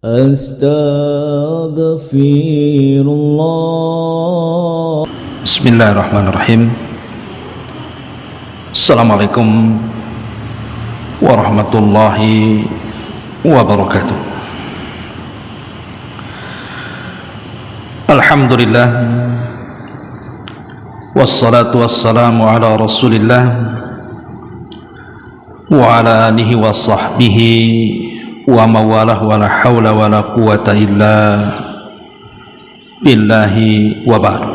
Astaghfirullah. Bismillahirrahmanirrahim. Assalamualaikum warahmatullahi wabarakatuh. Alhamdulillah, wassalatu wassalamu ala rasulillah wa ala alihi wa sahbihi wa mawalah wa la hawla wa la quwata illa billahi wa ba'du.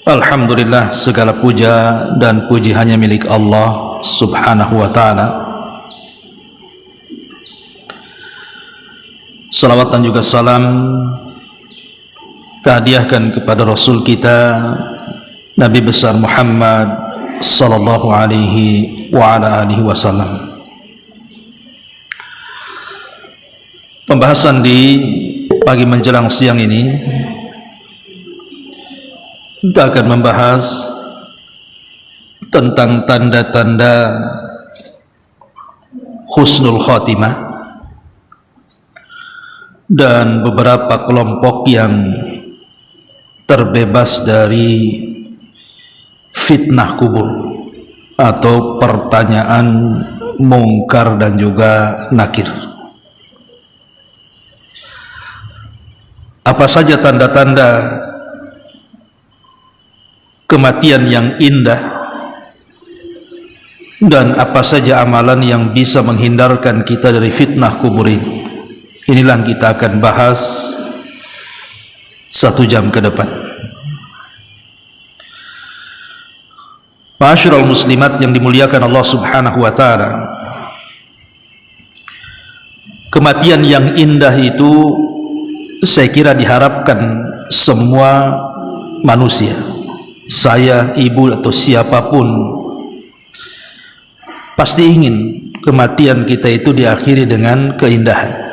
Alhamdulillah, segala puja dan puji hanya milik Allah subhanahu wa ta'ala. Salawat dan juga salam tahdiahkan kepada Rasul kita Nabi besar Muhammad sallallahu alaihi wa ala alihi wasallam. Pembahasan di pagi menjelang siang ini kita akan membahas tentang tanda-tanda husnul khatimah dan beberapa kelompok yang terbebas dari fitnah kubur atau pertanyaan mungkar dan juga nakir. Apa saja tanda-tanda kematian yang indah dan apa saja amalan yang bisa menghindarkan kita dari fitnah kubur ini? Inilah yang kita akan bahas 1 jam ke depan. Ma'asyiral muslimat yang dimuliakan Allah subhanahu wa ta'ala, kematian yang indah itu saya kira diharapkan semua manusia, saya, ibu atau siapapun pasti ingin kematian kita itu diakhiri dengan keindahan.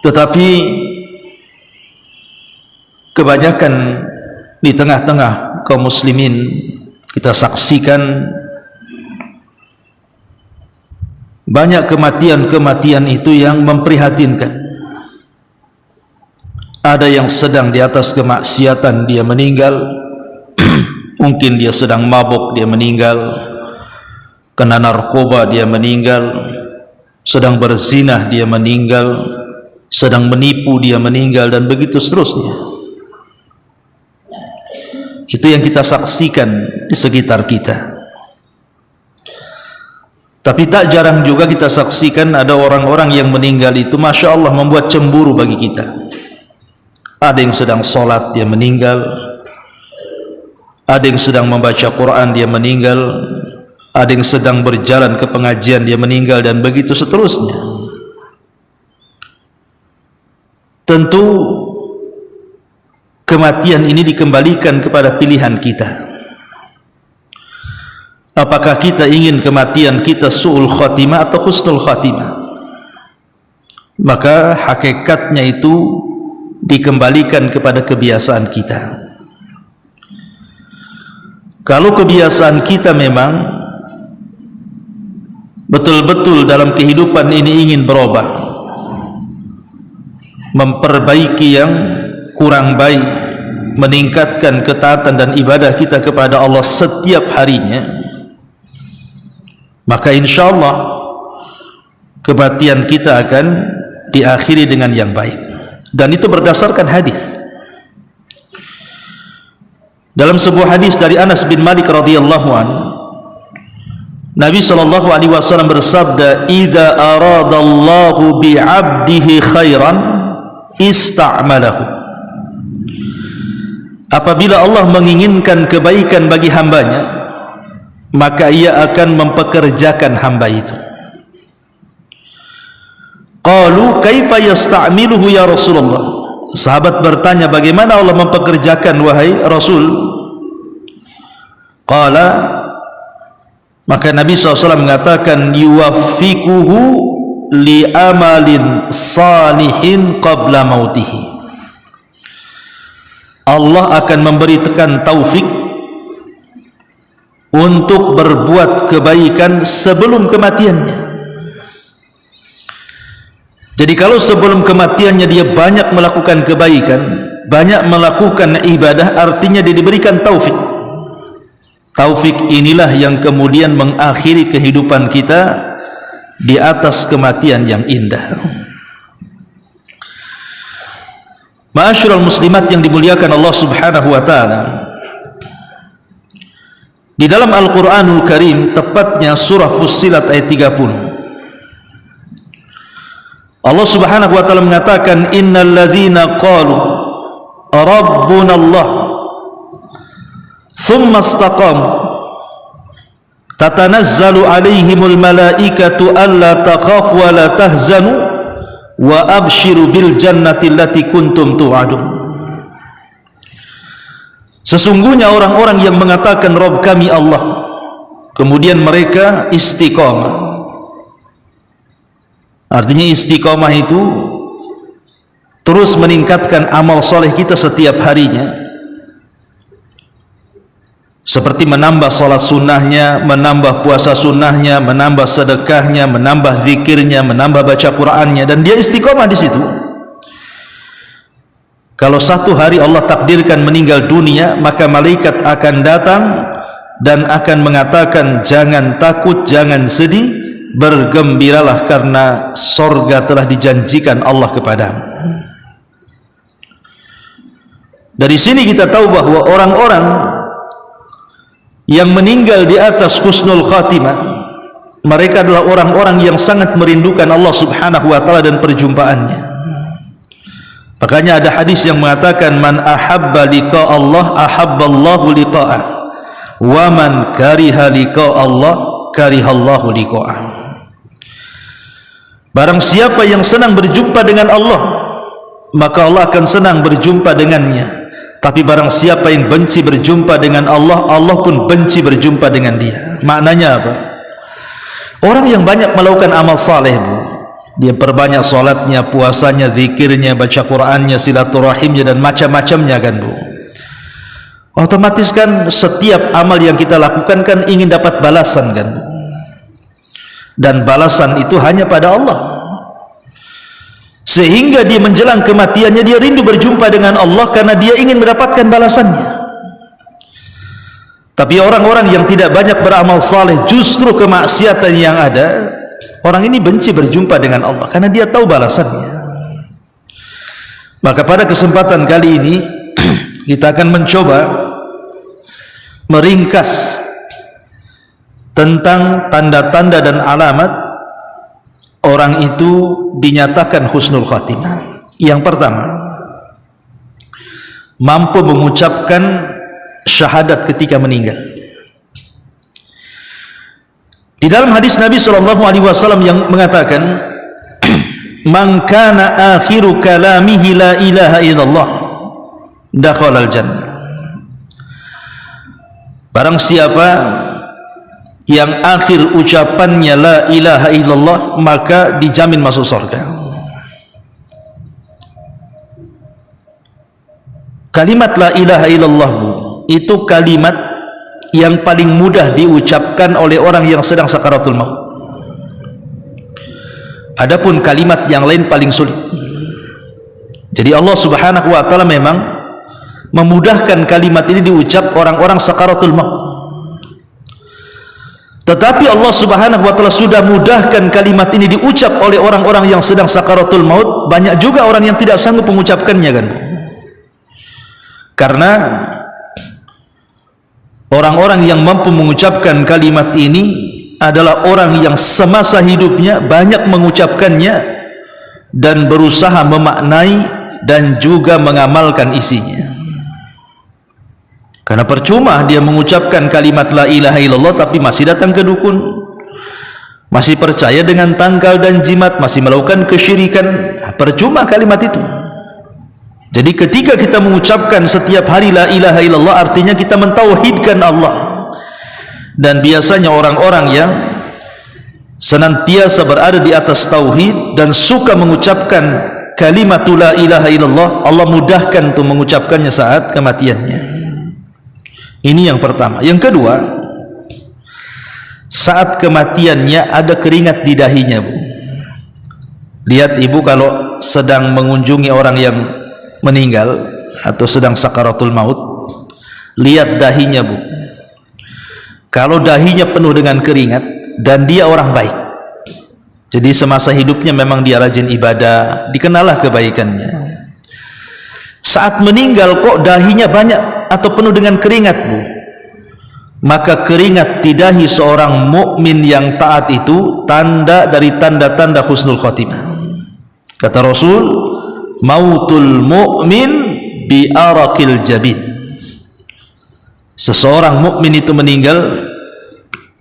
Tetapi kebanyakan di tengah-tengah kaum muslimin kita saksikan banyak kematian-kematian itu yang memprihatinkan. Ada yang sedang di atas kemaksiatan dia meninggal, mungkin dia sedang mabuk dia meninggal, kena narkoba dia meninggal, sedang berzinah dia meninggal, sedang menipu dia meninggal, dan begitu seterusnya. Itu yang kita saksikan di sekitar kita. Tapi tak jarang juga kita saksikan ada orang-orang yang meninggal itu Masya Allah membuat cemburu bagi kita. Ada yang sedang sholat dia meninggal, ada yang sedang membaca Quran dia meninggal, ada yang sedang berjalan ke pengajian dia meninggal, dan begitu seterusnya. Tentu kematian ini dikembalikan kepada pilihan kita. Apakah kita ingin kematian kita su'ul khatimah atau husnul khatimah? Maka hakikatnya itu dikembalikan kepada kebiasaan kita. Kalau kebiasaan kita memang betul-betul dalam kehidupan ini ingin berubah, memperbaiki yang kurang baik, meningkatkan ketaatan dan ibadah kita kepada Allah setiap harinya, maka insyaallah kematian kita akan diakhiri dengan yang baik. Dan itu berdasarkan hadis. Dalam sebuah hadis dari Anas bin Malik radhiyallahu anhu, Nabi sallallahu alaihi wasallam bersabda, "Idza aradallahu bi'abdihi khairan ista'malahu." Apabila Allah menginginkan kebaikan bagi hambanya, maka ia akan mempekerjakan hamba itu. Qalu kaifa yasta'miluhu ya Rasulullah? Sahabat bertanya, bagaimana Allah mempekerjakan wahai Rasul? Qala, maka Nabi SAW mengatakan, yuwaffiquhu li amalin salihin qabla mautihi. Allah akan memberikan taufik untuk berbuat kebaikan sebelum kematiannya. Jadi kalau sebelum kematiannya dia banyak melakukan kebaikan, banyak melakukan ibadah, artinya dia diberikan taufik. Taufik inilah yang kemudian mengakhiri kehidupan kita di atas kematian yang indah. Ma'asyiral muslimat yang dimuliakan Allah Subhanahu wa taala, di dalam Al-Qur'anul Karim, tepatnya surah Fussilat ayat 30, Allah Subhanahu wa taala mengatakan, innal ladzina qalu rabbuna Allah thumma istaqamu tatanazzalu alaihimul malaikatu alla takhafu wa la tahzanu wa abshiru bil jannati allati kuntum tu'adun. Sesungguhnya orang-orang yang mengatakan Rabb kami Allah, kemudian mereka istiqamah. Artinya istiqamah itu terus meningkatkan amal soleh kita setiap harinya, seperti menambah salat sunnahnya, menambah puasa sunnahnya, menambah sedekahnya, menambah zikirnya, menambah baca Qur'annya, dan dia istiqamah di situ. Kalau satu hari Allah takdirkan meninggal dunia, maka malaikat akan datang dan akan mengatakan, jangan takut, jangan sedih, bergembiralah karena sorga telah dijanjikan Allah kepadamu. Dari sini kita tahu bahwa orang-orang yang meninggal di atas husnul khatimah, mereka adalah orang-orang yang sangat merindukan Allah Subhanahu wa taala dan perjumpaannya. Makanya ada hadis yang mengatakan, man ahabba liqa Allah ahabballahu liqa'ah, wa man kariha liqa Allah karihallahu liqa'ah. Barang siapa yang senang berjumpa dengan Allah, maka Allah akan senang berjumpa dengannya. Tapi barang siapa yang benci berjumpa dengan Allah, Allah pun benci berjumpa dengan dia. Maknanya apa? Orang yang banyak melakukan amal saleh, Bu, dia perbanyak salatnya, puasanya, zikirnya, baca Qur'annya, silaturahimnya, dan macam-macamnya, kan Bu, otomatis kan setiap amal yang kita lakukan kan ingin dapat balasan, kan Bu? Dan balasan itu hanya pada Allah, sehingga dia menjelang kematiannya dia rindu berjumpa dengan Allah karena dia ingin mendapatkan balasannya. Tapi orang-orang yang tidak banyak beramal saleh, justru kemaksiatan yang ada, orang ini benci berjumpa dengan Allah karena dia tahu balasannya. Maka pada kesempatan kali ini kita akan mencoba meringkas tentang tanda-tanda dan alamat orang itu dinyatakan husnul khatimah. Yang pertama, mampu mengucapkan syahadat ketika meninggal. Di dalam hadis Nabi SAW yang mengatakan, man kana akhiru kalamihi la ilaha illallah dakhala al-jannah. Barang siapa yang akhir ucapannya la ilaha illallah, maka dijamin masuk surga. Kalimat la ilaha illallah, Bu, itu kalimat yang paling mudah diucapkan oleh orang yang sedang sakaratul maut. Adapun kalimat yang lain paling sulit. Jadi Allah Subhanahu wa taala memang memudahkan kalimat ini diucap orang-orang sakaratul maut. Tetapi Allah Subhanahu wa taala sudah mudahkan kalimat ini diucap oleh orang-orang yang sedang sakaratul maut. Banyak juga orang yang tidak sanggup mengucapkannya, kan? Karena orang-orang yang mampu mengucapkan kalimat ini adalah orang yang semasa hidupnya banyak mengucapkannya dan berusaha memaknai dan juga mengamalkan isinya. Karena percuma dia mengucapkan kalimat la ilaha illallah tapi masih datang ke dukun, masih percaya dengan tangkal dan jimat, masih melakukan kesyirikan. Percuma kalimat itu. Jadi ketika kita mengucapkan setiap hari la ilaha illallah, artinya kita mentauhidkan Allah. Dan biasanya orang-orang yang senantiasa berada di atas tauhid dan suka mengucapkan kalimat la ilaha illallah, Allah mudahkan untuk mengucapkannya saat kematiannya. Ini yang pertama. Yang kedua, saat kematiannya ada keringat di dahinya, Bu. Lihat ibu kalau sedang mengunjungi orang yang meninggal atau sedang sakaratul maut, lihat dahinya, Bu. Kalau dahinya penuh dengan keringat dan dia orang baik, jadi semasa hidupnya memang dia rajin ibadah, dikenallah kebaikannya. Saat meninggal kok dahinya banyak atau penuh dengan keringat, Bu, maka keringat di dahi seorang mukmin yang taat itu tanda dari tanda-tanda husnul khotimah. Kata Rasul, mautul mu'min bi araqil jabin. Seseorang mukmin itu meninggal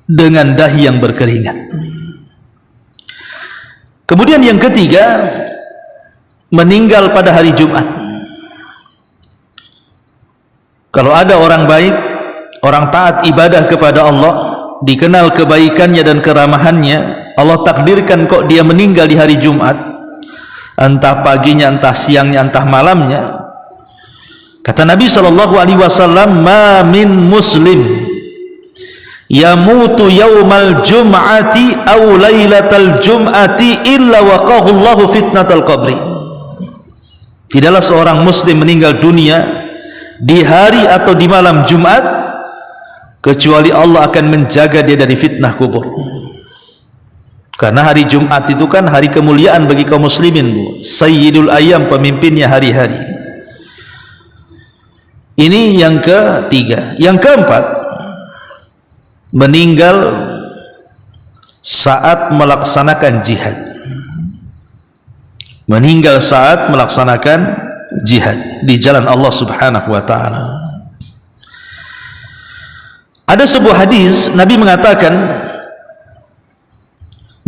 dengan dahi yang berkeringat. Kemudian yang ketiga, meninggal pada hari Jumat. Kalau ada orang baik, orang taat ibadah kepada Allah, dikenal kebaikannya dan keramahannya, Allah takdirkan kok dia meninggal di hari Jumat, entah paginya, entah siangnya, entah malamnya. Kata Nabi SAW, ma min muslim yamutu yawmal jum'ati aw laylatal jum'ati illa waqahu Allahu fitnatal qabri. Tidaklah seorang muslim meninggal dunia di hari atau di malam Jumat kecuali Allah akan menjaga dia dari fitnah kubur. Karena hari Jumat itu kan hari kemuliaan bagi kaum muslimin, Bu. Sayyidul ayyam, pemimpinnya hari-hari. Ini yang ketiga. Yang keempat, meninggal saat melaksanakan jihad. Meninggal saat melaksanakan jihad di jalan Allah Subhanahu wa taala. Ada sebuah hadis Nabi mengatakan,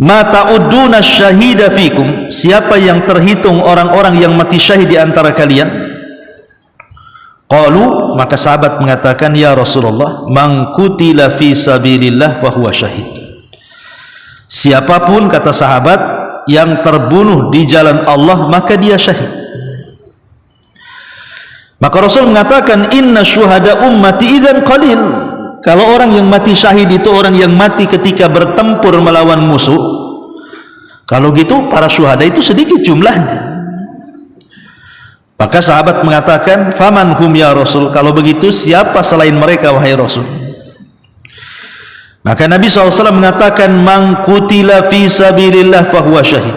ma ta'udduna syahida fikum, siapa yang terhitung orang-orang yang mati syahid di antara kalian? Qalu, maka sahabat mengatakan, ya Rasulullah, man qutila fi sabilillah fahuwa syahid. Siapapun, kata sahabat, yang terbunuh di jalan Allah maka dia syahid. Maka Rasul mengatakan, inna syuhada ummati idzan qalil. Kalau orang yang mati syahid itu orang yang mati ketika bertempur melawan musuh, kalau gitu para syuhada itu sedikit jumlahnya. Maka sahabat mengatakan, faman hum ya Rasul, kalau begitu siapa selain mereka wahai Rasul? Maka Nabi SAW mengatakan, man qutila fi sabilillah fahuwa syahid,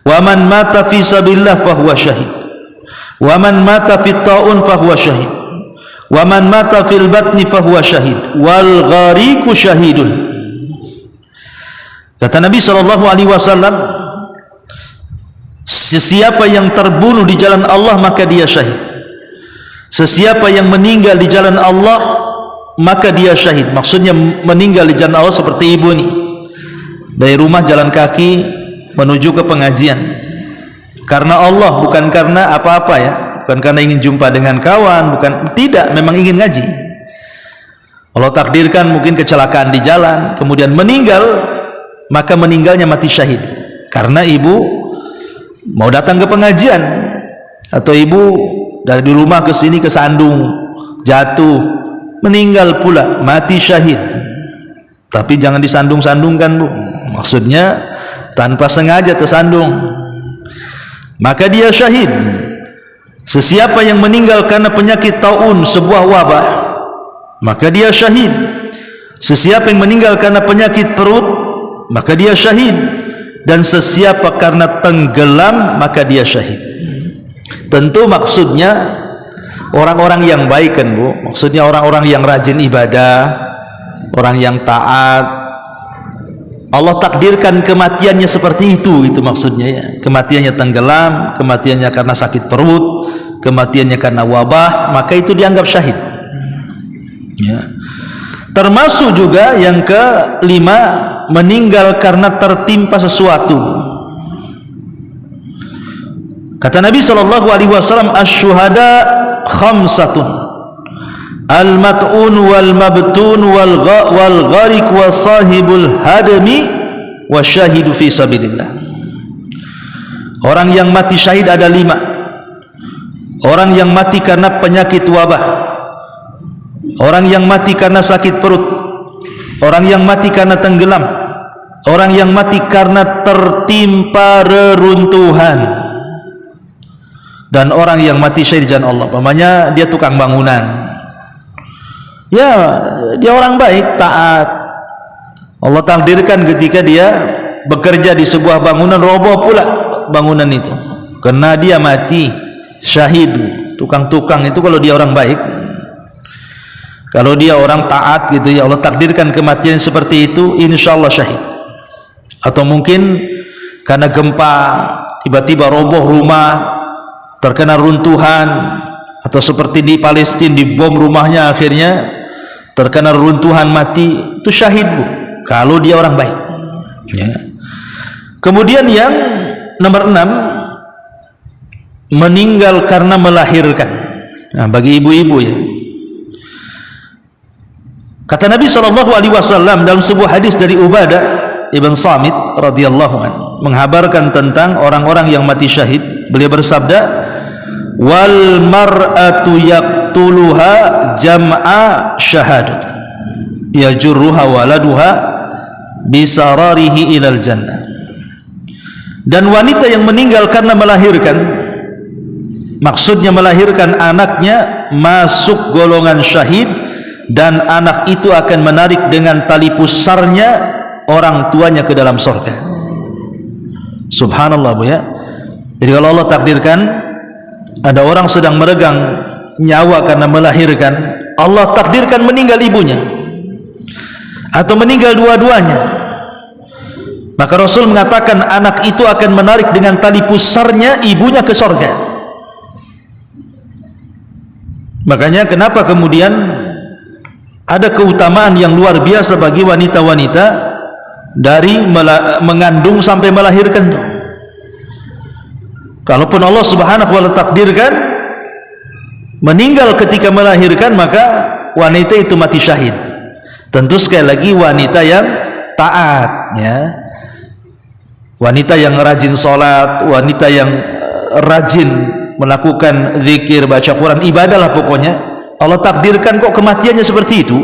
wa man mata fi sabilillah fahuwa syahid, wa man mata fit ta'un fahuwa syahid, wa man mata fil batni fahuwa syahid, wal ghariqu syahidun. Kata Nabi SAW, sesiapa yang terbunuh di jalan Allah maka dia syahid. Sesiapa yang meninggal di jalan Allah maka dia syahid. Maksudnya meninggal di jalan Allah seperti ibu nih, dari rumah jalan kaki menuju ke pengajian karena Allah, bukan karena apa-apa ya, bukan karena ingin jumpa dengan kawan, bukan, tidak, memang ingin ngaji. Allah takdirkan mungkin kecelakaan di jalan, kemudian meninggal, maka meninggalnya mati syahid karena ibu mau datang ke pengajian, atau ibu dari rumah ke sini kesandung, jatuh, meninggal pula, mati syahid. Tapi jangan disandung-sandungkan, Bu, maksudnya tanpa sengaja tersandung, maka dia syahid. Sesiapa yang meninggal karena penyakit taun, sebuah wabah, maka dia syahid. Sesiapa yang meninggal karena penyakit perut, maka dia syahid. Dan sesiapa karena tenggelam, maka dia syahid. Tentu maksudnya orang-orang yang baik kan, Bu, maksudnya orang-orang yang rajin ibadah, orang yang taat. Allah takdirkan kematiannya seperti itu maksudnya ya. Kematiannya tenggelam, kematiannya karena sakit perut, kematiannya karena wabah, maka itu dianggap syahid ya. Termasuk juga yang kelima, meninggal karena tertimpa sesuatu. Kata Nabi SAW, asy-syuhada khamsatun, al-mat'un wal mabtun wal ghariq wa sahibul hadmi wa syahidu fi sabilillah. Orang yang mati syahid ada 5. Orang yang mati karena penyakit wabah, orang yang mati karena sakit perut, orang yang mati karena tenggelam, orang yang mati karena tertimpa reruntuhan, dan orang yang mati syahid di jalan Allah. Umpamanya dia tukang bangunan, ya dia orang baik, taat. Allah takdirkan ketika dia bekerja di sebuah bangunan, roboh pula bangunan itu karena dia mati syahid. Tukang-tukang itu kalau dia orang baik, kalau dia orang taat gitu ya, Allah takdirkan kematian seperti itu, insya Allah syahid. Atau mungkin karena gempa tiba-tiba roboh rumah, terkena runtuhan, atau seperti di Palestina dibom rumahnya, akhirnya terkena runtuhan mati, itu syahid bu, kalau dia orang baik ya. Kemudian yang nomor 6, meninggal karena melahirkan. Nah, bagi ibu-ibu ya, kata Nabi SAW dalam sebuah hadis dari Ubadah ibn Samit radhiyallahu anhu menghabarkan tentang orang-orang yang mati syahid. Beliau bersabda, wal mar'atu yaqtuluha jam'a syahadat yajurruha waladuha bisararihi ilal jannah. Dan wanita yang meninggal karena melahirkan, maksudnya melahirkan anaknya, masuk golongan syahid, dan anak itu akan menarik dengan tali pusarnya orang tuanya ke dalam surga. Subhanallah bu ya. Jadi kalau Allah takdirkan ada orang sedang meregang nyawa karena melahirkan, Allah takdirkan meninggal ibunya atau meninggal dua-duanya, maka Rasul mengatakan anak itu akan menarik dengan tali pusarnya ibunya ke surga. Makanya kenapa kemudian ada keutamaan yang luar biasa bagi wanita-wanita dari mengandung sampai melahirkan itu. Kalaupun Allah Subhanahu wa ta'ala takdirkan meninggal ketika melahirkan, maka wanita itu mati syahid. Tentu sekali lagi wanita yang taat ya, wanita yang rajin sholat, wanita yang rajin melakukan zikir, baca Quran, ibadah lah pokoknya. Allah takdirkan kok kematiannya seperti itu,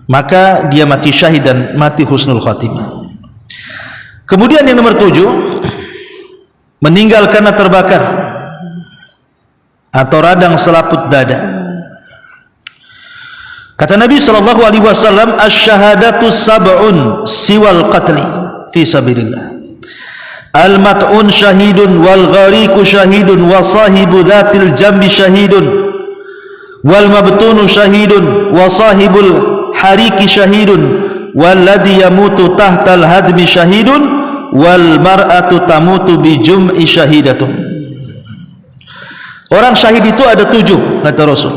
maka dia mati syahid dan mati husnul khatimah. Kemudian yang nomor 7, meninggal karena terbakar atau radang selaput dada. Kata Nabi SAW, asyhadatu sab'un siwal qatli fi sabilillah. Al-mat'un syahidun, wal ghariku syahidun, wa sahibu dhatil jambi syahidun, wal mabtunu syahidun, wa sahibul hariki syahidun, walladhi yamutu tahtal hadmi syahidun, wal mar'atu tamutu bi jum'i syahidatun. Orang syahid itu ada 7 kata Rasul.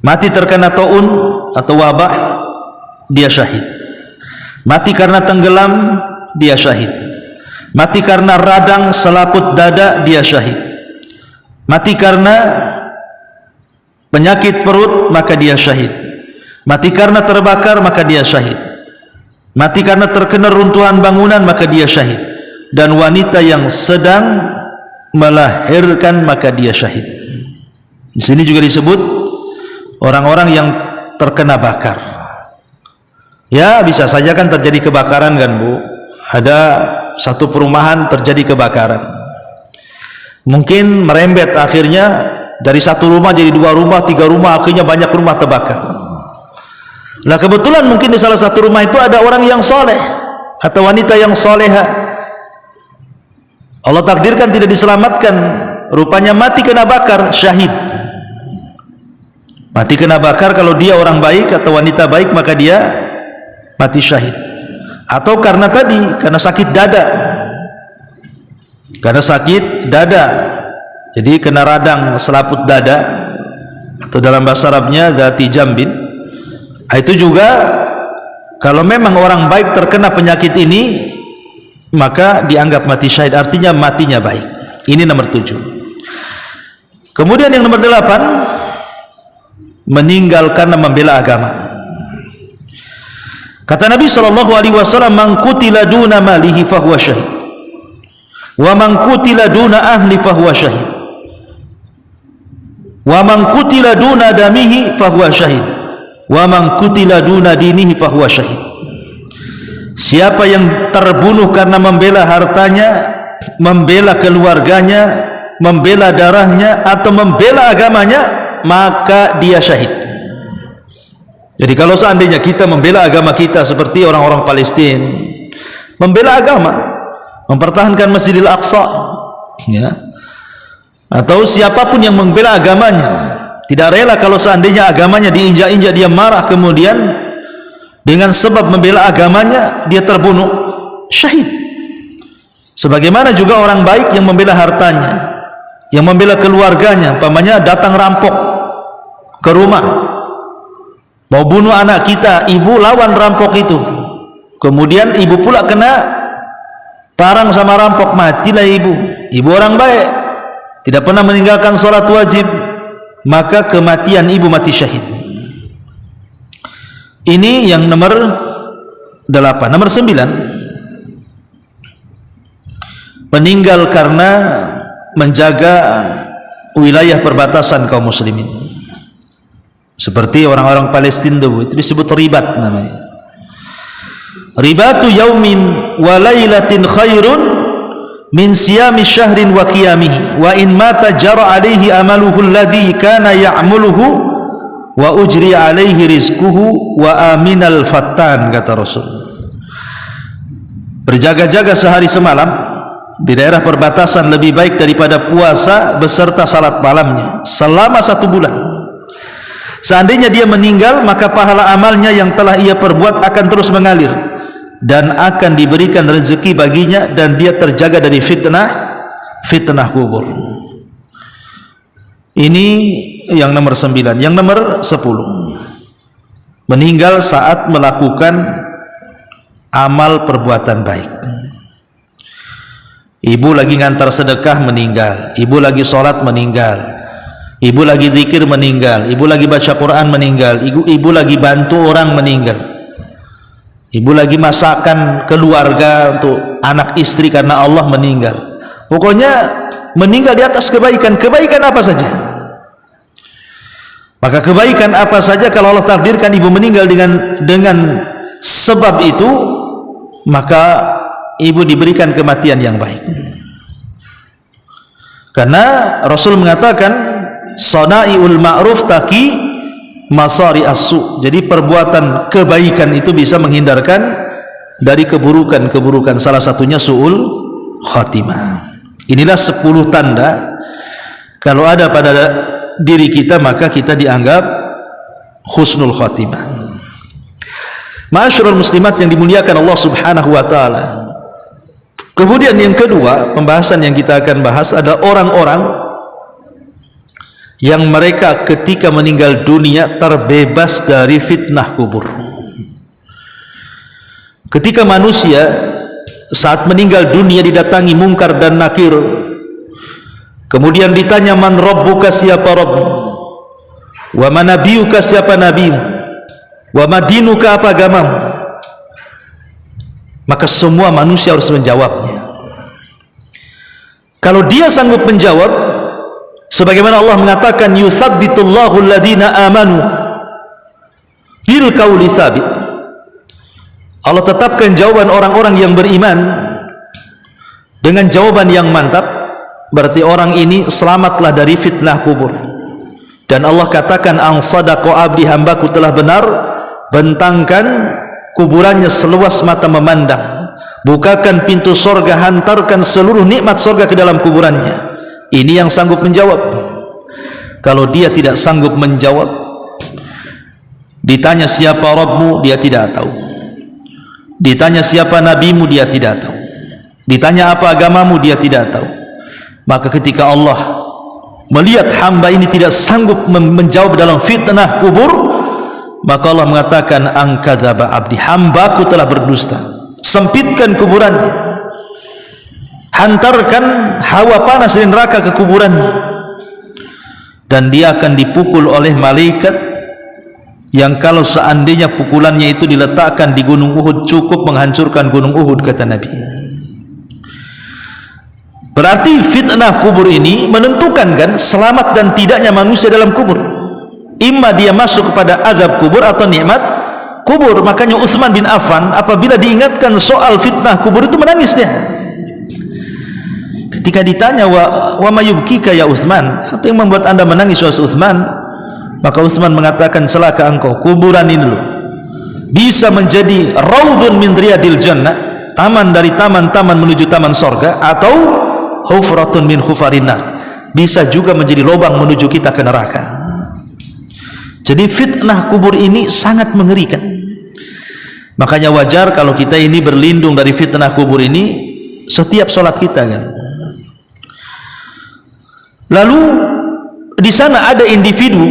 Mati terkena taun atau wabah, dia syahid. Mati karena tenggelam, dia syahid. Mati karena radang selaput dada, dia syahid. Mati karena penyakit perut, maka dia syahid. Mati karena terbakar, maka dia syahid. Mati karena terkena runtuhan bangunan, maka dia syahid. Dan wanita yang sedang melahirkan, maka dia syahid. Di sini juga disebut orang-orang yang terkena bakar. Ya, bisa saja kan terjadi kebakaran kan bu, ada satu perumahan terjadi kebakaran, mungkin merembet, akhirnya dari satu rumah jadi 2 rumah, 3 rumah, akhirnya banyak rumah terbakar. Nah kebetulan mungkin di salah satu rumah itu ada orang yang soleh atau wanita yang soleha, Allah takdirkan tidak diselamatkan, rupanya mati kena bakar, syahid. Mati kena bakar kalau dia orang baik atau wanita baik, maka dia mati syahid. Atau karena tadi, karena sakit dada, karena sakit dada, jadi kena radang selaput dada, atau dalam bahasa Arabnya dzati jambin. Itu juga kalau memang orang baik terkena penyakit ini, maka dianggap mati syahid, artinya matinya baik. Ini nomor 7. Kemudian yang nomor 8, meninggal karena membela agama. Kata Nabi SAW, man qutila duna malihi fahuwa syahid, wa man qutila duna ahli fahuwa syahid, wa man qutila duna damihi fahuwa syahid, wa man qutila duna dinihi fahuwa syahid. Siapa yang terbunuh karena membela hartanya, membela keluarganya, membela darahnya atau membela agamanya, maka dia syahid. Jadi kalau seandainya kita membela agama kita seperti orang-orang Palestina, membela agama, mempertahankan Masjidil Aqsa, ya, atau siapapun yang membela agamanya, tidak rela kalau seandainya agamanya diinjak-injak, dia marah, kemudian dengan sebab membela agamanya dia terbunuh, syahid. Sebagaimana juga orang baik yang membela hartanya, yang membela keluarganya, umpamanya datang rampok ke rumah, mau bunuh anak kita, ibu lawan rampok itu, kemudian ibu pula kena parang sama rampok, matilah ibu. Ibu orang baik, tidak pernah meninggalkan sholat wajib, maka kematian ibu mati syahid. Ini yang nomor 8. Nomor 9, meninggal karena menjaga wilayah perbatasan kaum muslimin, seperti orang-orang Palestina itu disebut ribat namanya. Ribatu yaumin wa lailatin khairun min siyami syahrin wa qiyamihi wa in mata jara alaihi amaluhu alladhi kana ya'muluhu wa ujri alaihi rizquhu wa aminal fattan, kata Rasul. Berjaga-jaga sehari semalam di daerah perbatasan lebih baik daripada puasa beserta salat malamnya selama 1 bulan. Seandainya dia meninggal, maka pahala amalnya yang telah ia perbuat akan terus mengalir dan akan diberikan rezeki baginya, dan dia terjaga dari fitnah kubur. Ini yang nomor 9. Yang nomor 10, meninggal saat melakukan amal perbuatan baik. Ibu lagi ngantar sedekah, meninggal. Ibu lagi sholat, meninggal. Ibu lagi zikir, meninggal. Ibu lagi baca Quran, meninggal. Ibu lagi bantu orang, meninggal. Ibu lagi masakan keluarga untuk anak istri karena Allah, meninggal. Pokoknya meninggal di atas kebaikan. Kebaikan apa saja. Maka kebaikan apa saja kalau Allah takdirkan ibu meninggal dengan sebab itu, maka ibu diberikan kematian yang baik. Karena Rasul mengatakan sana'iul ma'ruf taqi masari as-su. Jadi perbuatan kebaikan itu bisa menghindarkan dari keburukan-keburukan, salah satunya su'ul khatimah. Inilah 10 tanda kalau ada pada diri kita, maka kita dianggap husnul khatimah. Ma'asyiral muslimat yang dimuliakan Allah Subhanahu wa taala. Kemudian yang kedua, pembahasan yang kita akan bahas adalah orang-orang yang mereka ketika meninggal dunia terbebas dari fitnah kubur. Ketika manusia saat meninggal dunia didatangi mungkar dan nakir, kemudian ditanya, man rabbuka, siapa Rabbmu, wa man nabiyuka, siapa nabimu, wa madinuka, apa agamamu, maka semua manusia harus menjawabnya. Kalau dia sanggup menjawab, sebagaimana Allah mengatakan, yutsabbitullahu alladhina amanu bil qauli tsabit. Allah tetapkan jawaban orang-orang yang beriman dengan jawaban yang mantap. Berarti orang ini selamatlah dari fitnah kubur. Dan Allah katakan, ang sadaqa abdi, hambaku telah benar, bentangkan kuburannya seluas mata memandang, bukakan pintu sorga, hantarkan seluruh nikmat sorga ke dalam kuburannya. Ini yang sanggup menjawab. Kalau dia tidak sanggup menjawab, ditanya siapa Rabbmu, dia tidak tahu. Ditanya siapa nabimu, dia tidak tahu. Ditanya apa agamamu, dia tidak tahu. Maka ketika Allah melihat hamba ini tidak sanggup menjawab dalam fitnah kubur, maka Allah mengatakan, angkadzaba abdi, hambaku telah berdusta. Sempitkan kuburannya, hantarkan hawa panas dan neraka ke kuburannya, dan dia akan dipukul oleh malaikat yang kalau seandainya pukulannya itu diletakkan di gunung Uhud cukup menghancurkan gunung Uhud, kata Nabi. Berarti fitnah kubur ini menentukan kan selamat dan tidaknya manusia dalam kubur. imma dia masuk kepada azab kubur atau nikmat kubur. Makanya Utsman bin Affan apabila diingatkan soal fitnah kubur itu menangis dia. Ketika ditanya, wa mayubkika ya Utsman, apa yang membuat anda menangis wahai Utsman? Maka Utsman mengatakan, celaka engkau, kuburan ini dulu bisa menjadi raudun min riyadil jannah, taman dari taman-taman menuju taman sorga, atau hufratun min hufarin nar, bisa juga menjadi lubang menuju kita ke neraka. Jadi fitnah kubur ini sangat mengerikan. Makanya wajar kalau kita ini berlindung dari fitnah kubur ini setiap sholat kita kan. Lalu di sana ada individu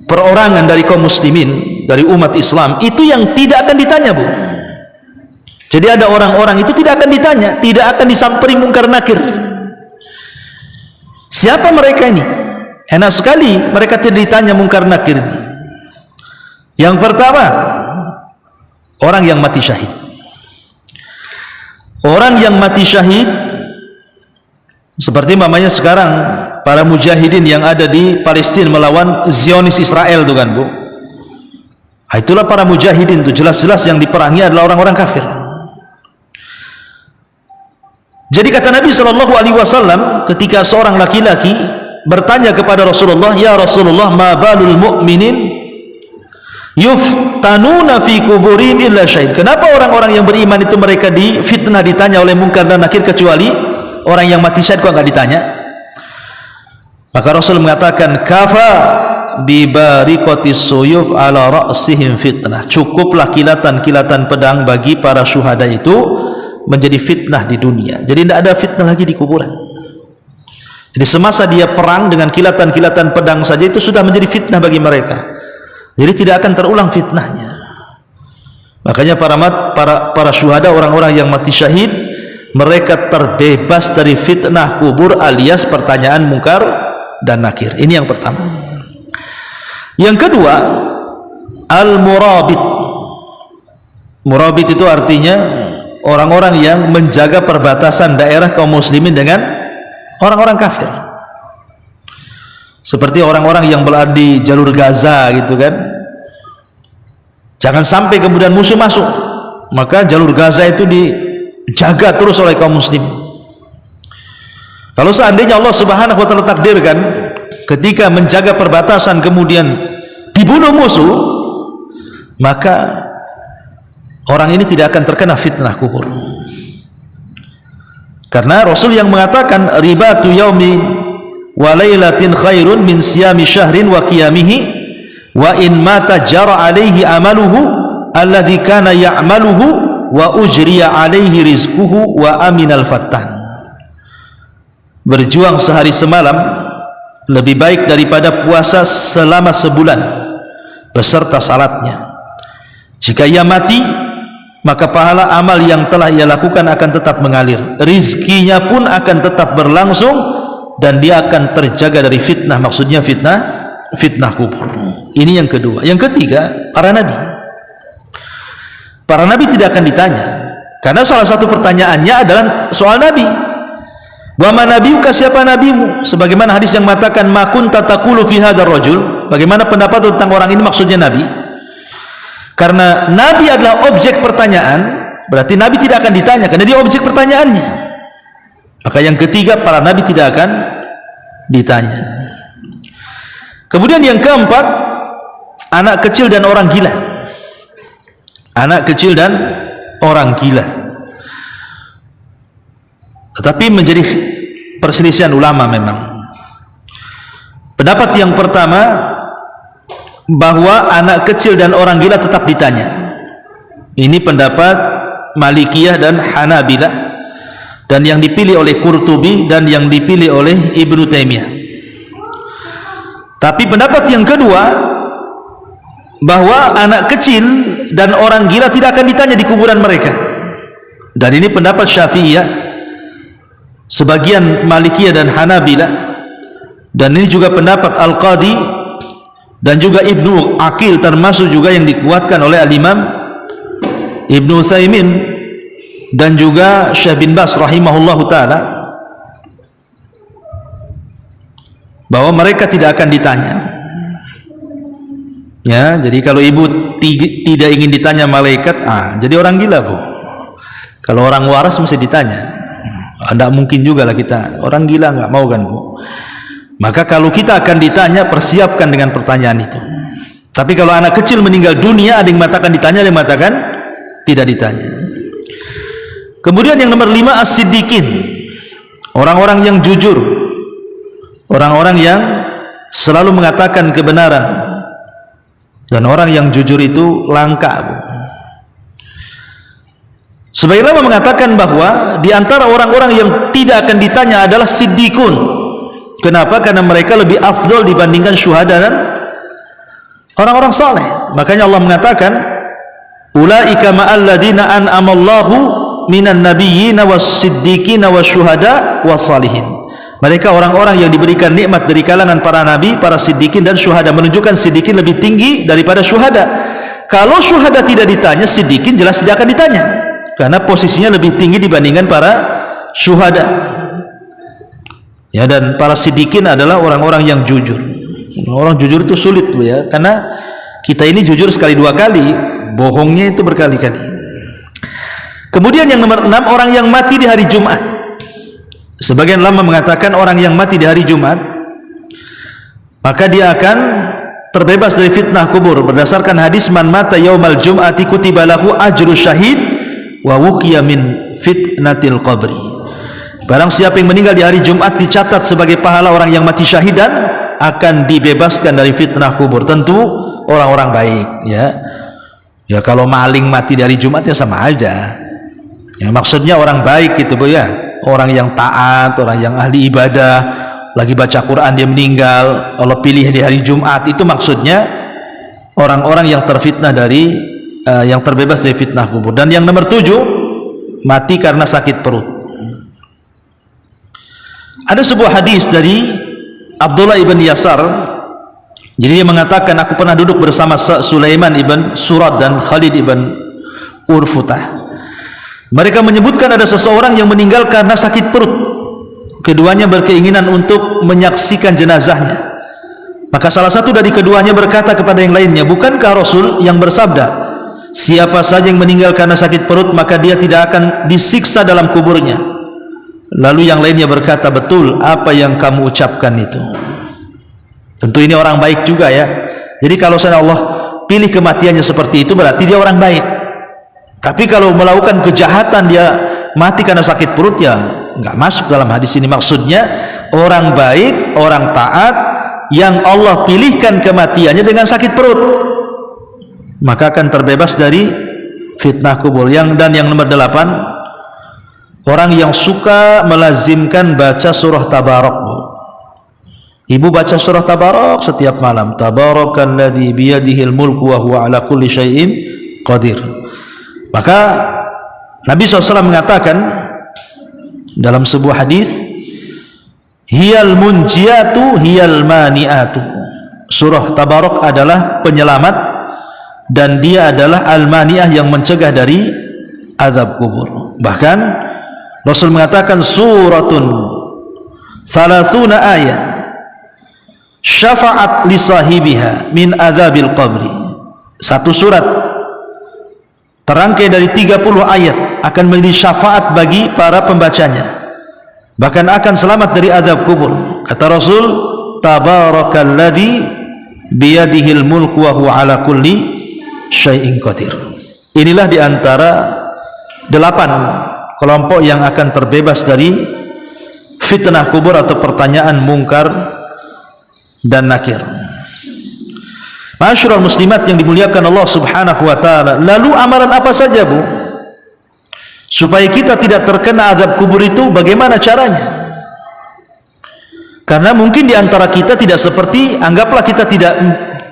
perorangan dari kaum muslimin, dari umat Islam itu yang tidak akan ditanya, Bu. Jadi ada orang-orang itu tidak akan ditanya, tidak akan disamperi mungkar nakir. Siapa mereka ini? Enak sekali mereka tidak ditanya mungkar nakir ini. Yang pertama, orang yang mati syahid. Orang yang mati syahid seperti mamanya sekarang para mujahidin yang ada di Palestina melawan Zionis Israel itu kan, Bu. Itulah para mujahidin itu, jelas-jelas yang diperangi adalah orang-orang kafir. Jadi kata Nabi SAW ketika seorang laki-laki bertanya kepada Rasulullah, ya Rasulullah, ma balul mu'minin yuftanuna fi kuburin illa syahid. Kenapa orang-orang yang beriman itu mereka difitnah, ditanya oleh mungkar dan nakir, kecuali orang yang mati syahid kok enggak ditanya? Maka Rasul mengatakan, kafa bi bariqatis suyuf ala ra'sihim fitnah. Cukuplah kilatan-kilatan pedang bagi para syuhada itu menjadi fitnah di dunia. Jadi tidak ada fitnah lagi di kuburan. Jadi semasa dia perang dengan kilatan-kilatan pedang saja itu sudah menjadi fitnah bagi mereka. Jadi tidak akan terulang fitnahnya. Makanya para syuhada, orang-orang yang mati syahid, mereka terbebas dari fitnah kubur alias pertanyaan mungkar dan nakir. Ini yang pertama. Yang kedua, al-murabit. Murabit itu artinya orang-orang yang menjaga perbatasan daerah kaum muslimin dengan orang-orang kafir. Seperti orang-orang yang berada di jalur Gaza gitu kan. Jangan sampai kemudian musuh masuk. Maka jalur Gaza itu dijaga terus oleh kaum muslimin. Kalau seandainya Allah Subhanahu wa taala takdirkan ketika menjaga perbatasan kemudian dibunuh musuh, maka orang ini tidak akan terkena fitnah kubur. Karena Rasul yang mengatakan ribatu yaumi wa lailatin khairun min siyami syahrin wa qiyamihi wa in mata jara alaihi amaluhu alladhi kana ya'maluhu wa ujriya alaihi rizquhu wa aminal fattan. Berjuang sehari semalam lebih baik daripada puasa selama sebulan beserta salatnya. Jika ia mati, maka pahala amal yang telah ia lakukan akan tetap mengalir, rizkinya pun akan tetap berlangsung, dan dia akan terjaga dari fitnah. Maksudnya fitnah kubur. Ini yang kedua. Yang ketiga, para nabi tidak akan ditanya, karena salah satu pertanyaannya adalah soal nabi. Wa ma nabiyuka, siapa nabimu? Sebagaimana hadis yang mengatakan ma kunta taqulu fi hadzal rajul, bagaimana pendapat tentang orang ini, maksudnya nabi. Karena nabi adalah objek pertanyaan, berarti nabi tidak akan ditanya karena dia objek pertanyaannya. Maka yang ketiga, para nabi tidak akan ditanya. Kemudian yang keempat, anak kecil dan orang gila. Anak kecil dan orang gila. Tetapi menjadi perselisihan ulama memang. Pendapat yang pertama, bahwa anak kecil dan orang gila tetap ditanya. Ini pendapat Malikiyah dan Hanabilah, dan yang dipilih oleh Qurtubi dan yang dipilih oleh Ibnu Taimiyah. Tapi pendapat yang kedua, bahwa anak kecil dan orang gila tidak akan ditanya di kuburan mereka. Dan ini pendapat Syafi'iyah, sebagian Malikiyah dan Hanabilah, dan ini juga pendapat Al-Qadhi dan juga Ibnu Aqil, termasuk juga yang dikuatkan oleh Al-Imam Ibnu Utsaimin dan juga Syekh bin Baz rahimahullahu taala, bahwa mereka tidak akan ditanya. Ya, jadi kalau ibu tidak ingin ditanya malaikat, jadi orang gila, Bu. Kalau orang waras mesti ditanya. Tidak mungkin juga lah kita orang gila, nggak mau kan, Bu. Maka kalau kita akan ditanya, persiapkan dengan pertanyaan itu. Tapi kalau anak kecil meninggal dunia, ada yang mengatakan ditanya, ada yang mengatakan tidak ditanya. Kemudian yang nomor 5, as-siddiqin, orang-orang yang jujur, orang-orang yang selalu mengatakan kebenaran. Dan orang yang jujur itu langka, Bu. Sebagian ulama mengatakan bahwa di antara orang-orang yang tidak akan ditanya adalah siddiqun. Kenapa? Karena mereka lebih afdol dibandingkan syuhada dan orang-orang saleh. Makanya Allah mengatakan, ulaika ma'al ladzina an'amallahu minan nabiyyina was-siddiqina wasyuhada was-salihin. Mereka orang-orang yang diberikan nikmat dari kalangan para nabi, para siddiqin dan syuhada. Menunjukkan siddiqin lebih tinggi daripada syuhada. Kalau syuhada tidak ditanya, siddiqin jelas tidak akan ditanya, karena posisinya lebih tinggi dibandingkan para syuhada. Ya, dan para siddiqin adalah orang-orang yang jujur. Orang jujur itu sulit, Bu, ya, karena kita ini jujur sekali dua kali, bohongnya itu berkali-kali. Kemudian yang nomor 6, orang yang mati di hari Jumat. Sebagian ulama mengatakan orang yang mati di hari Jumat, maka dia akan terbebas dari fitnah kubur berdasarkan hadis man mata yaumal jum'ati kutiba lahu ajru syahid wa wuqiya min fitnatil qabri. Barang siapa yang meninggal di hari Jumat dicatat sebagai pahala orang yang mati syahid dan akan dibebaskan dari fitnah kubur. Tentu orang-orang baik, ya. Ya, kalau maling mati di hari Jumat ya sama aja. Ya, maksudnya orang baik gitu, Bu, ya. Orang yang taat, orang yang ahli ibadah, lagi baca Quran dia meninggal, Allah pilih di hari Jumat, itu maksudnya orang-orang yang terfitnah dari yang terbebas dari fitnah kubur. Dan yang nomor 7, mati karena sakit perut. Ada sebuah hadis dari Abdullah ibn Yasar. Jadi dia mengatakan, aku pernah duduk bersama Sulaiman ibn Surad dan Khalid ibn Urfutah. Mereka menyebutkan ada seseorang yang meninggal karena sakit perut. Keduanya berkeinginan untuk menyaksikan jenazahnya. Maka salah satu dari keduanya berkata kepada yang lainnya, bukankah Rasul yang bersabda, siapa saja yang meninggal karena sakit perut maka dia tidak akan disiksa dalam kuburnya? Lalu yang lainnya berkata, betul apa yang kamu ucapkan itu. Tentu ini orang baik juga, ya. Jadi kalau Allah pilih kematiannya seperti itu, berarti dia orang baik. Tapi kalau melakukan kejahatan dia mati karena sakit perut, ya nggak masuk dalam hadis ini. Maksudnya orang baik, orang taat yang Allah pilihkan kematiannya dengan sakit perut, maka akan terbebas dari fitnah kubur. Dan yang nomor 8, orang yang suka melazimkan baca surah Tabarok. Ibu baca surah Tabarok setiap malam. Tabarakalladzi biyadihil mulku wa huwa ala kulli syai'in qadir. Maka Nabi SAW mengatakan dalam sebuah hadis, hiyal munjiatu hiyal maniatu. Surah Tabarok adalah penyelamat dan dia adalah al-mani'ah yang mencegah dari azab kubur. Bahkan Rasul mengatakan suratun 30 ayat syafa'at li sahibiha min azabil qabri. Satu surat terangkai dari 30 ayat akan menjadi syafaat bagi para pembacanya, bahkan akan selamat dari azab kubur. Kata Rasul, tabarakalladzi biyadihil mulku wa huwa ala kulli syai'in qadir. Inilah diantara 8 kelompok yang akan terbebas dari fitnah kubur atau pertanyaan mungkar dan nakir. Ma'asyiral muslimat yang dimuliakan Allah Subhanahu wa taala. Lalu amalan apa saja, Bu, supaya kita tidak terkena azab kubur itu? Bagaimana caranya? Karena mungkin di antara kita tidak seperti, anggaplah kita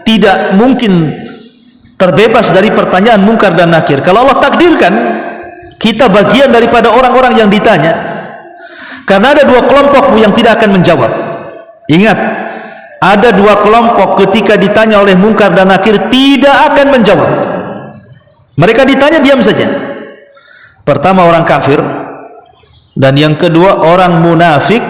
tidak mungkin terbebas dari pertanyaan mungkar dan nakir. Kalau Allah takdirkan kita bagian daripada orang-orang yang ditanya, karena ada 2 kelompok yang tidak akan menjawab. Ingat, ada 2 kelompok ketika ditanya oleh mungkar dan nakir tidak akan menjawab. Mereka ditanya diam saja. Pertama orang kafir, dan yang kedua orang munafik,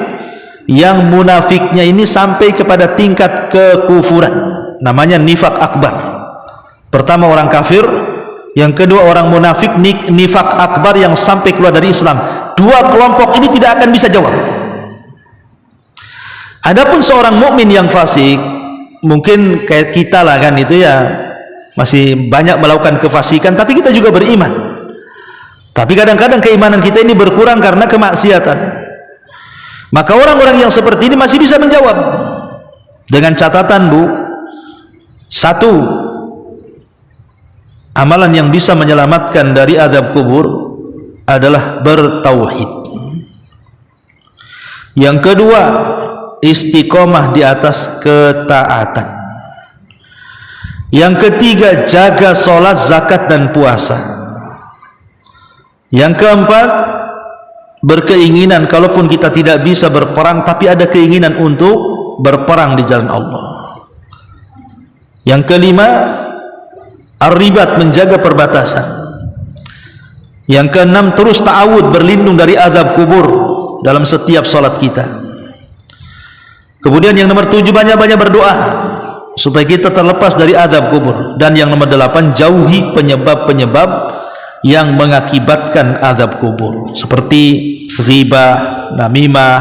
yang munafiknya ini sampai kepada tingkat kekufuran, namanya nifak akbar. Pertama orang kafir, yang kedua orang munafik, nifak akbar yang sampai keluar dari Islam. Dua kelompok ini tidak akan bisa jawab. Adapun seorang mukmin yang fasik, mungkin kayak kita lah kan, itu ya masih banyak melakukan kefasikan, tapi kita juga beriman. Tapi kadang-kadang keimanan kita ini berkurang karena kemaksiatan. Maka orang-orang yang seperti ini masih bisa menjawab dengan catatan, Bu, satu, amalan yang bisa menyelamatkan dari azab kubur adalah bertauhid. Yang kedua, istiqomah di atas ketaatan. Yang ketiga, jaga sholat, zakat dan puasa. Yang keempat, berkeinginan kalaupun kita tidak bisa berperang, tapi ada keinginan untuk berperang di jalan Allah. Yang kelima, ar-ribat, menjaga perbatasan. Yang keenam, terus ta'awud, berlindung dari azab kubur dalam setiap salat kita. Kemudian yang nomor 7, banyak-banyak berdoa supaya kita terlepas dari azab kubur. Dan yang nomor 8, jauhi penyebab-penyebab yang mengakibatkan azab kubur, seperti ghibah, namimah,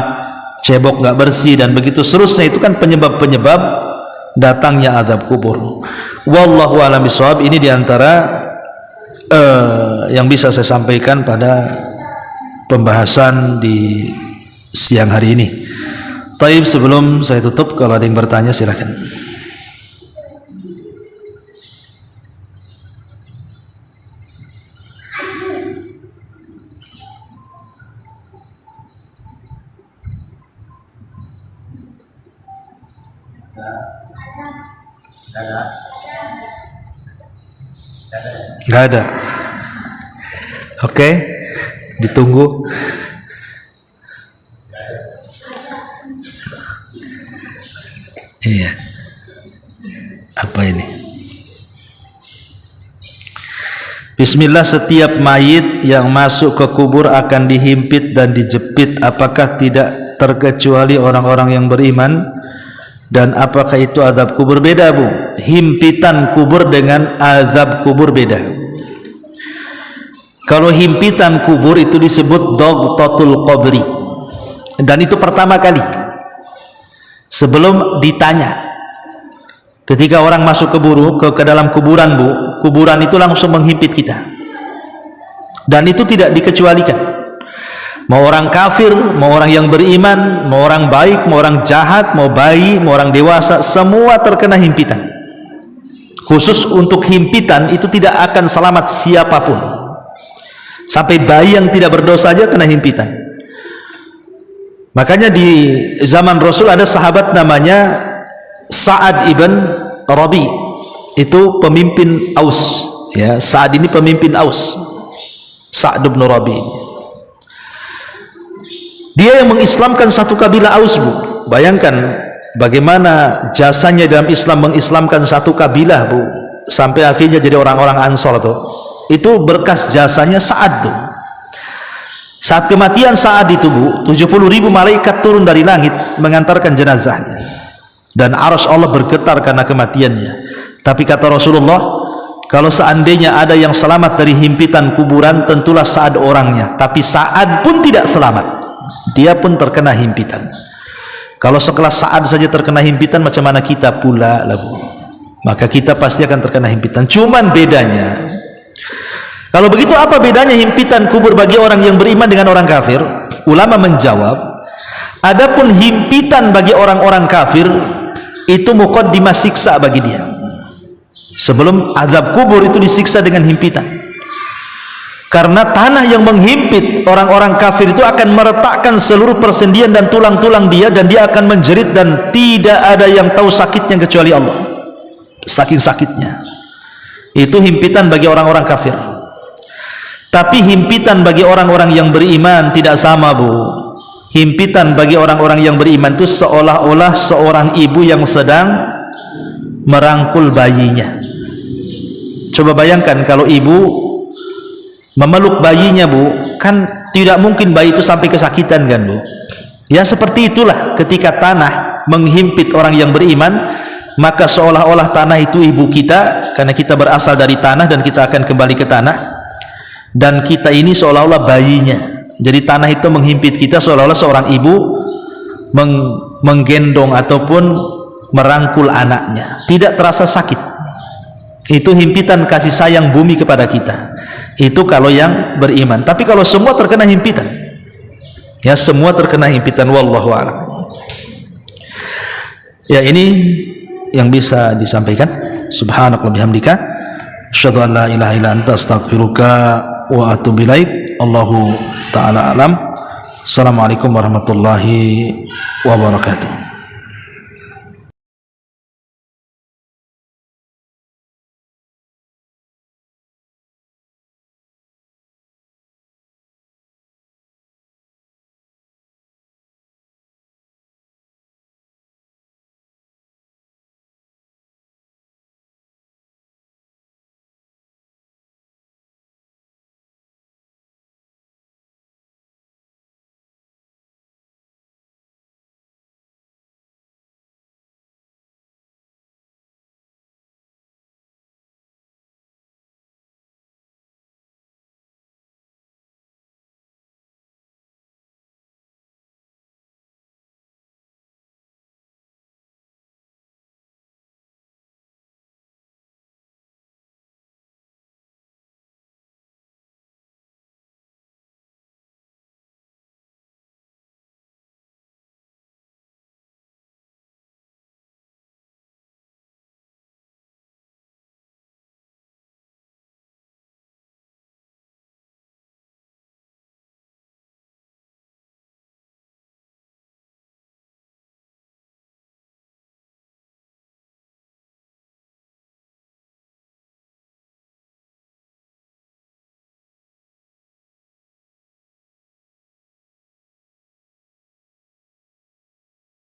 cebok gak bersih dan begitu seterusnya. Itu kan penyebab-penyebab datangnya azab kubur. Wallahu a'lam bishawab. Ini diantara yang bisa saya sampaikan pada pembahasan di siang hari ini. Taib, sebelum saya tutup, kalau ada yang bertanya silakan. Gak ada. Oke, ditunggu. Iya. Apa ini? Bismillah, setiap mayit yang masuk ke kubur akan dihimpit dan dijepit. Apakah tidak terkecuali orang-orang yang beriman? Dan apakah itu azab kubur? Beda, Bu. Himpitan kubur dengan azab kubur beda. Kalau himpitan kubur itu disebut dhaghtatul qabri, dan itu pertama kali sebelum ditanya. Ketika orang masuk ke dalam kuburan, Bu, kuburan itu langsung menghimpit kita, dan itu tidak dikecualikan. Mau orang kafir, mau orang yang beriman, mau orang baik, mau orang jahat, mau bayi, mau orang dewasa, semua terkena himpitan. Khusus untuk himpitan itu tidak akan selamat siapapun. Sampai bayi yang tidak berdosa saja kena himpitan. Makanya di zaman Rasul ada sahabat namanya Sa'ad ibn Rabi, itu pemimpin Aus, ya. Sa'ad ini pemimpin Aus, Sa'ad ibn Rabi ini. Dia yang mengislamkan satu kabilah Aus, Bu. Bayangkan bagaimana jasanya dalam Islam mengislamkan satu kabilah, Bu, sampai akhirnya jadi orang-orang Ansor tuh. Itu berkas jasanya Sa'ad tuh. Saat kematian Sa'ad itu, Bu, 70.000 malaikat turun dari langit mengantarkan jenazahnya, dan arsy Allah bergetar karena kematiannya. Tapi kata Rasulullah, kalau seandainya ada yang selamat dari himpitan kuburan, tentulah Sa'ad orangnya. Tapi Sa'ad pun tidak selamat, dia pun terkena himpitan. Kalau sekelas Sa'ad saja terkena himpitan, macam mana kita pula lah, Bu? Maka kita pasti akan terkena himpitan. Cuman bedanya, kalau begitu apa bedanya himpitan kubur bagi orang yang beriman dengan orang kafir? Ulama menjawab, adapun himpitan bagi orang-orang kafir itu muqaddimah siksa bagi dia. Sebelum azab kubur itu disiksa dengan himpitan. Karena tanah yang menghimpit orang-orang kafir itu akan meretakkan seluruh persendian dan tulang-tulang dia, dan dia akan menjerit, dan tidak ada yang tahu sakitnya kecuali Allah. Saking sakitnya. Itu himpitan bagi orang-orang kafir. Tapi himpitan bagi orang-orang yang beriman tidak sama, Bu. Himpitan bagi orang-orang yang beriman itu seolah-olah seorang ibu yang sedang merangkul bayinya. Coba bayangkan kalau ibu memeluk bayinya, Bu, kan tidak mungkin bayi itu sampai kesakitan, kan, Bu? Ya seperti itulah ketika tanah menghimpit orang yang beriman, maka seolah-olah tanah itu ibu kita, karena kita berasal dari tanah dan kita akan kembali ke tanah, dan kita ini seolah-olah bayinya. Jadi tanah itu menghimpit kita seolah-olah seorang ibu menggendong ataupun merangkul anaknya, tidak terasa sakit. Itu himpitan kasih sayang bumi kepada kita. Itu kalau yang beriman. Tapi kalau semua terkena himpitan, ya semua terkena himpitan, wallahu a'lam. Ya, ini yang bisa disampaikan. Subhanakallahumma bihamdika asyhadu an la ilaha illa anta astaghfiruka wa atubu ilaik. Allahu taala alam. Assalamualaikum warahmatullahi wabarakatuh.